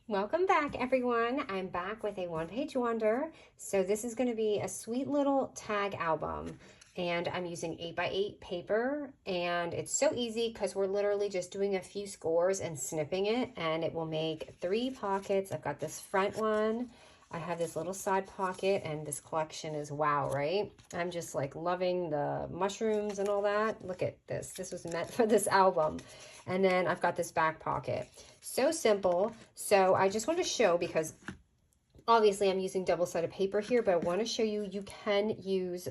Welcome back, everyone. I'm back with a one-page wonder. So this is going to be a sweet little tag album, and I'm using 8x8 paper, and it's so easy because we're literally just doing a few scores and snipping it, and it will make 3 pockets. I've got this front one, I have this little side pocket, and this collection is wow, right? I'm just like loving the mushrooms and all that. Look at this. This was meant for this album. And then I've got this back pocket. So simple. So I just want to show, because obviously I'm using double-sided paper here, but I want to show you, you can use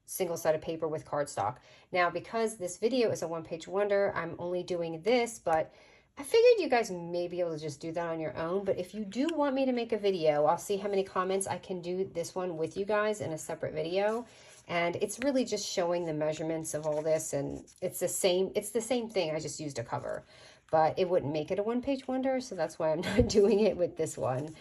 single-sided paper with cardstock. Now, because this video is a one-page wonder, I'm only doing this, but I figured you guys may be able to just do that on your own. But if you do want me to make a video, I'll see how many comments I can do this one with you guys in a separate video. And it's really just showing the measurements of all this, and it's the same thing, I just used a cover. But it wouldn't make it a one-page wonder, so that's why I'm not doing it with this one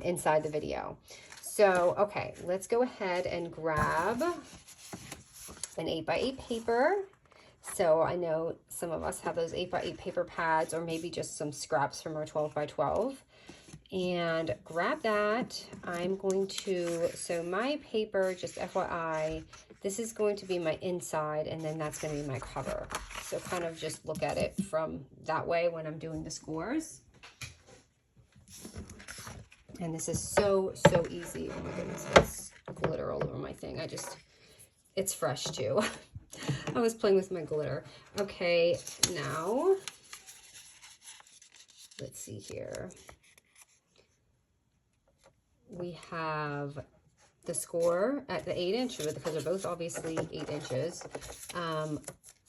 inside the video. So, okay, let's go ahead and grab an 8x8 paper. So I know some of us have those 8x8 paper pads, or maybe just some scraps from our 12x12. And grab that. I'm going to, so my paper, just FYI, this is going to be my inside, and then that's going to be my cover. So kind of just look at it from that way when I'm doing the scores. And this is so easy. Oh my goodness, it's glitter all over my thing. It's fresh too. I was playing with my glitter. Okay, now, let's see here. We have the score at the 8-inch, because they're both obviously 8 inches.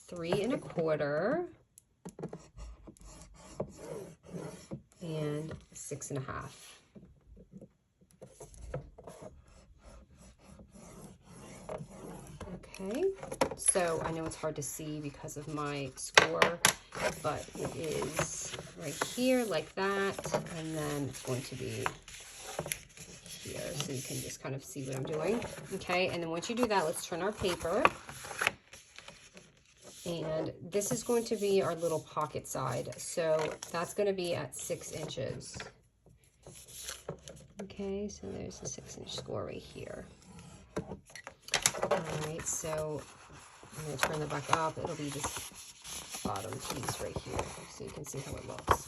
3 1/4 and 6 1/2. Okay, so I know it's hard to see because of my score, but it is right here like that, and then it's going to be here, so you can just kind of see what I'm doing. Okay, and then once you do that, let's turn our paper. And this is going to be our little pocket side. So that's going to be at 6 inches. Okay, so there's the 6-inch score right here. All right, so I'm going to turn the back up. It'll be this bottom piece right here, so you can see how it looks.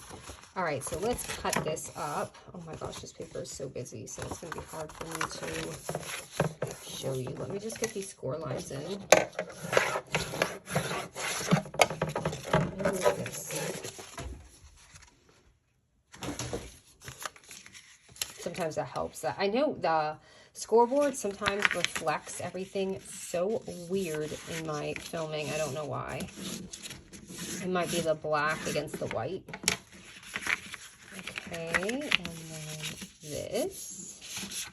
All right, so let's cut this up. Oh my gosh, this paper is so busy, so it's going to be hard for me to show you. Let me just get these score lines in. Look at this. Sometimes that helps. I know the scoreboard sometimes reflects everything so weird in my filming. I don't know why. It might be the black against the white. Okay, and then this.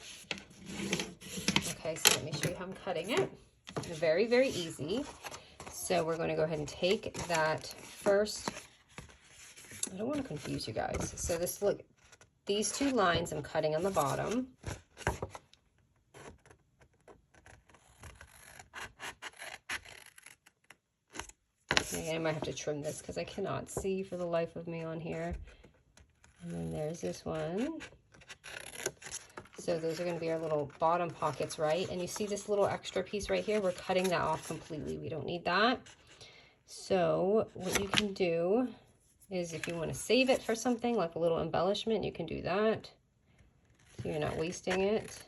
Okay, so let me show you how I'm cutting it. Very easy. So we're going to go ahead and take that first. I don't want to confuse you guys. So this, look, these 2 lines I'm cutting on the bottom. Okay, I might have to trim this because I cannot see for the life of me on here. And then there's this one. So those are going to be our little bottom pockets, right? And you see this little extra piece right here? We're cutting that off completely. We don't need that. So what you can do is, if you want to save it for something like a little embellishment, you can do that. So you're not wasting it.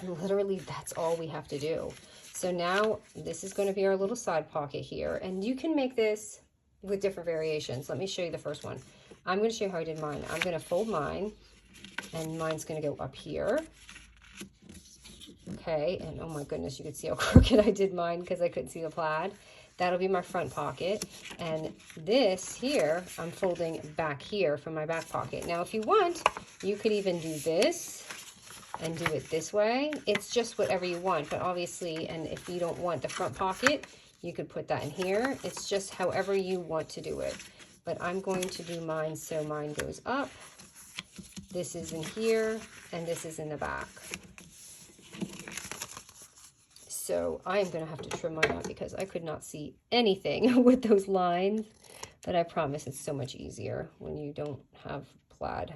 And literally that's all we have to do. So now this is going to be our little side pocket here. And you can make this with different variations. Let me show you the first one. I'm going to show you how I did mine. I'm going to fold mine, and mine's going to go up here. Okay, and oh my goodness, you can see how crooked I did mine because I couldn't see the plaid. That'll be my front pocket, and this here, I'm folding back here from my back pocket. Now, if you want, you could even do this and do it this way. It's just whatever you want, but obviously, and if you don't want the front pocket, you could put that in here. It's just however you want to do it. But I'm going to do mine so mine goes up. This is in here, and this is in the back. So I'm going to have to trim mine out because I could not see anything with those lines. but I promise it's so much easier when you don't have plaid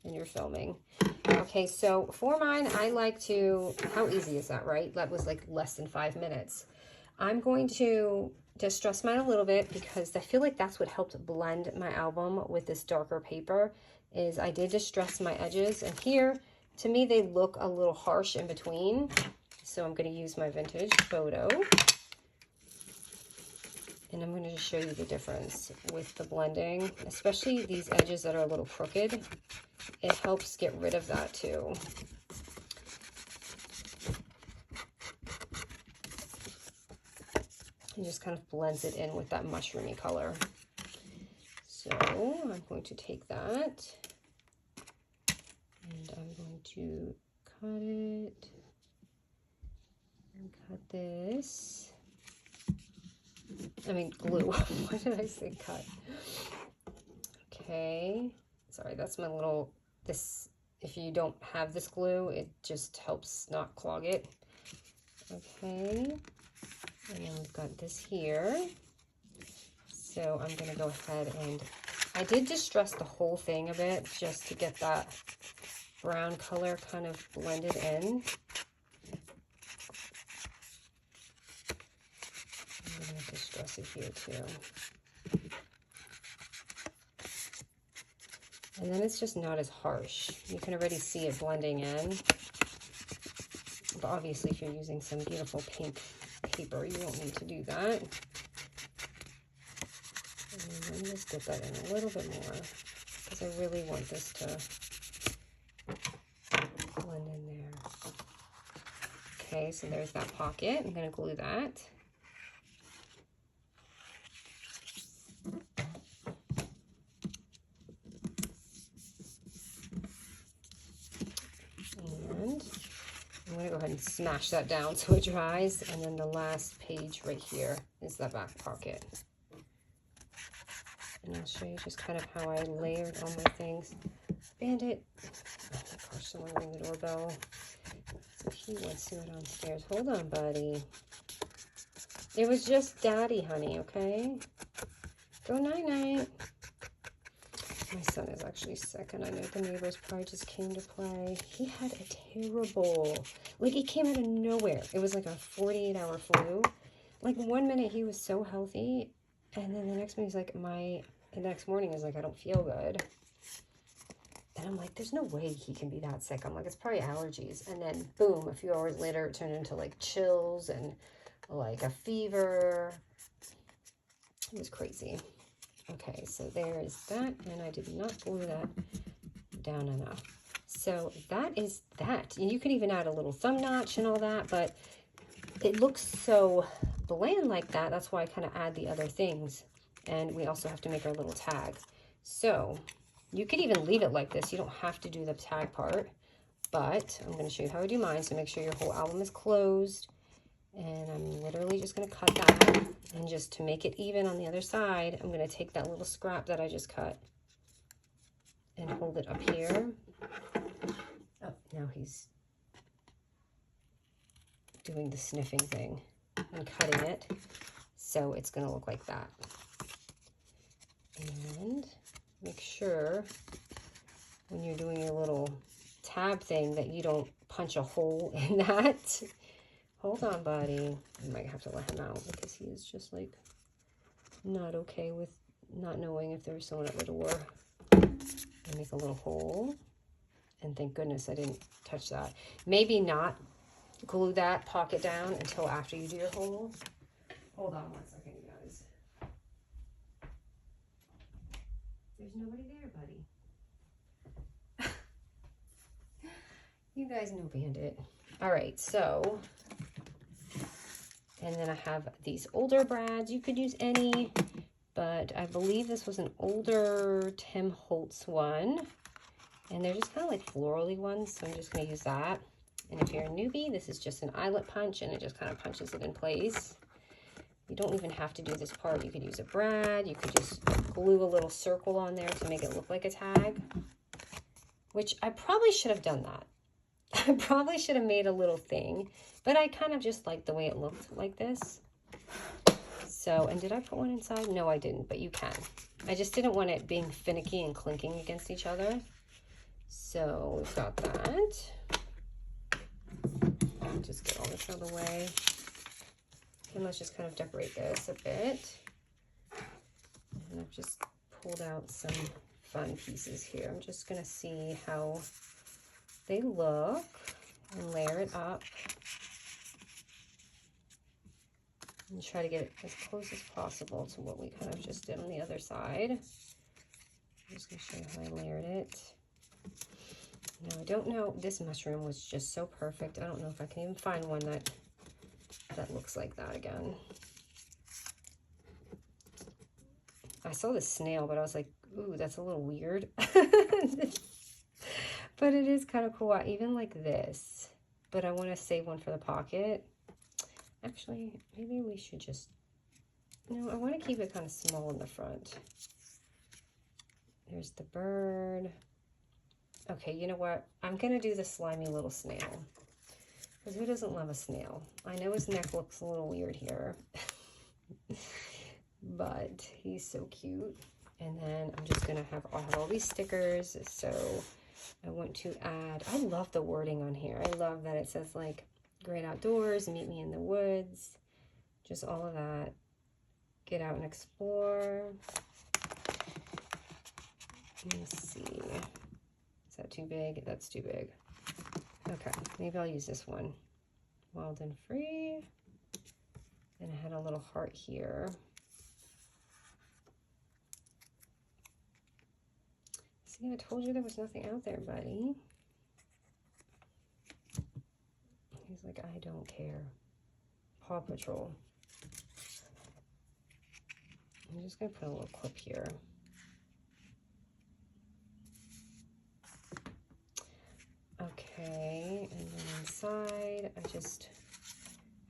and you're filming. Okay, so for mine, I like to, how easy is that, right? That was like less than 5 minutes. I'm going to distress mine a little bit because I feel like that's what helped blend my album with this darker paper, is I did distress my edges, and here, to me, they look a little harsh in between. So I'm going to use my vintage photo, and I'm going to just show you the difference with the blending, especially these edges that are a little crooked. It helps get rid of that too. It just kind of blends it in with that mushroomy color. So I'm going to take that and I'm going to cut it and cut this. I mean glue. Why did I say cut? Okay. Sorry, that's my little, this, if you don't have this glue, it just helps not clog it. Okay. And then we've got this here. So I'm going to go ahead and, I did distress the whole thing a bit just to get that brown color kind of blended in. I'm going to distress it here too. And then it's just not as harsh. You can already see it blending in. But obviously if you're using some beautiful pink paper, you won't need to do that. And then let's get that in a little bit more because I really want this to blend in there. Okay, so there's that pocket. I'm going to glue that. And I'm going to go ahead and smash that down so it dries. And then the last page right here is that back pocket. And I'll show you just kind of how I layered all my things. Bandit. Oh my gosh, someone ring the doorbell. So he wants to go downstairs. Hold on, buddy. It was just Daddy, honey, okay? Go night-night. My son is actually sick, and I know the neighbors probably just came to play. He had a terrible, like it came out of nowhere. It was like a 48-hour flu. Like 1 minute he was so healthy, and then the next minute he's like, the next morning is like, I don't feel good. And I'm like, there's no way he can be that sick. I'm like, it's probably allergies. And then boom, a few hours later, it turned into like chills and like a fever. It was crazy. Okay, so there is that, and I did not glue that down enough. So that is that. And you could even add a little thumb notch and all that, but it looks so bland like that. That's why I kind of add the other things. And we also have to make our little tag. So you could even leave it like this. You don't have to do the tag part, but I'm going to show you how I do mine. So make sure your whole album is closed. And I'm literally just going to cut that. And just to make it even on the other side, I'm going to take that little scrap that I just cut and hold it up here. Oh, now he's doing the sniffing thing and cutting it. So it's going to look like that. And make sure when you're doing your little tab thing that you don't punch a hole in that. Hold on, buddy. I might have to let him out because he is just like not okay with not knowing if there's someone at the door. I make a little hole. And thank goodness I didn't touch that. Maybe not glue that pocket down until after you do your hole. Hold on 1 second, you guys. There's nobody there, buddy. You guys know Bandit. All right, so, and then I have these older brads. You could use any, but I believe this was an older Tim Holtz one. And they're just kind of like florally ones, so I'm just going to use that. And if you're a newbie, this is just an eyelet punch, and it just kind of punches it in place. You don't even have to do this part. You could use a brad. You could just glue a little circle on there to make it look like a tag, which I probably should have done that. I probably should have made a little thing, but I kind of just like the way it looked like this. So, and did I put one inside? No, I didn't, but you can. I just didn't want it being finicky and clinking against each other. So we've got that. I'll just get all this out of the way. And let's just kind of decorate this a bit. And I've just pulled out some fun pieces here. I'm just gonna see how they look and layer it up. And try to get it as close as possible to what we kind of just did on the other side. I'm just gonna show you how I layered it. Now I don't know, this mushroom was just so perfect. I don't know if I can even find one that looks like that again. I saw the snail, but I was like, ooh, that's a little weird. But it is kind of cool. I even like this, but I want to save one for the pocket. Actually, maybe we should just, no, I want to keep it kind of small in the front. There's the bird. Okay, you know what? I'm going to do the slimy little snail. Because who doesn't love a snail? I know his neck looks a little weird here. But he's so cute. And then I'm just going to have all these stickers. So I want to add, I love the wording on here. I love that it says like, great outdoors, meet me in the woods, just all of that. Get out and explore. Let's see. Is that too big? That's too big. Okay, maybe I'll use this one. Wild and free. And I had a little heart here. See, I told you there was nothing out there, buddy. He's like, I don't care. Paw Patrol. I'm just going to put a little clip here. Okay, and then inside, I just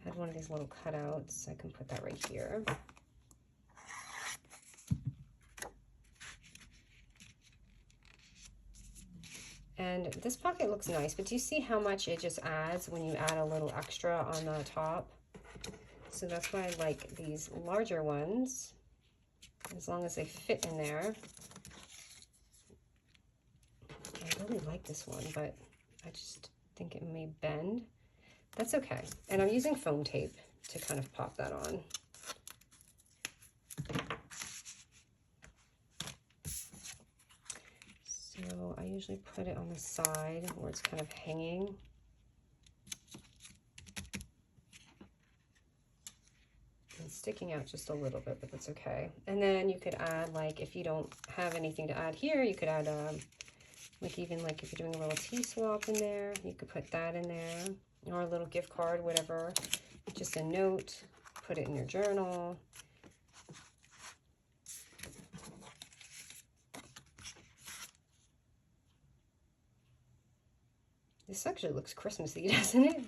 had one of these little cutouts. I can put that right here. And this pocket looks nice, but do you see how much it just adds when you add a little extra on the top? So that's why I like these larger ones, as long as they fit in there. I really like this one, but I just think it may bend. That's okay. And I'm using foam tape to kind of pop that on. So I usually put it on the side where it's kind of hanging. And sticking out just a little bit, but that's okay. And then you could add, like, if you don't have anything to add here, you could add, like, even like if you're doing a little tea swap in there, you could put that in there, or a little gift card, whatever. Just a note, put it in your journal. This actually looks Christmassy, doesn't it?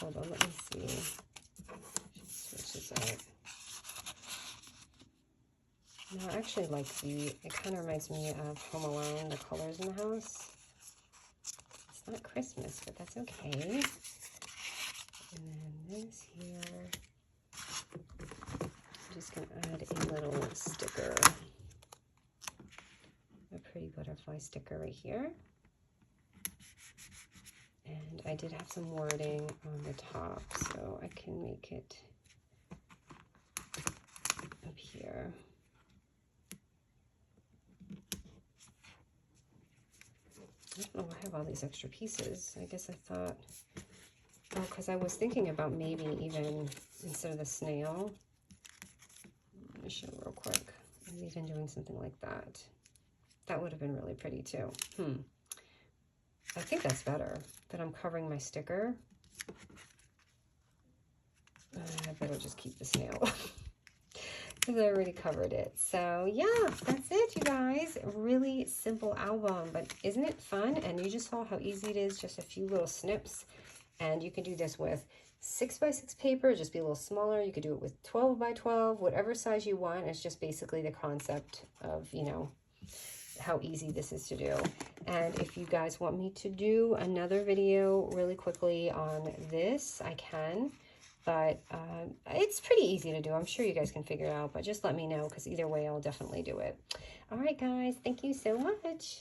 Hold on, let me see. Switch this out. No, I actually like it kind of reminds me of Home Alone, the colors in the house. It's not Christmas, but that's okay. And then this here. I'm just going to add a little sticker. A pretty butterfly sticker right here. And I did have some wording on the top, so I can make it up here. I don't know why I have all these extra pieces. I guess I thought, oh, because I was thinking about maybe even instead of the snail, let me show real quick. I was even doing something like that. That would have been really pretty too. I think that's better, that I'm covering my sticker. I better just keep the snail because I already covered it. So yeah, that's it, you guys. Really simple album, but isn't it fun? And you just saw how easy it is, just a few little snips. And you can do this with 6x6 paper, just be a little smaller. You could do it with 12x12, whatever size you want. It's just basically the concept of, you know, how easy this is to do. And if you guys want me to do another video really quickly on this, I can. But it's pretty easy to do. I'm sure you guys can figure it out, but just let me know because either way, I'll definitely do it. All right, guys, thank you so much.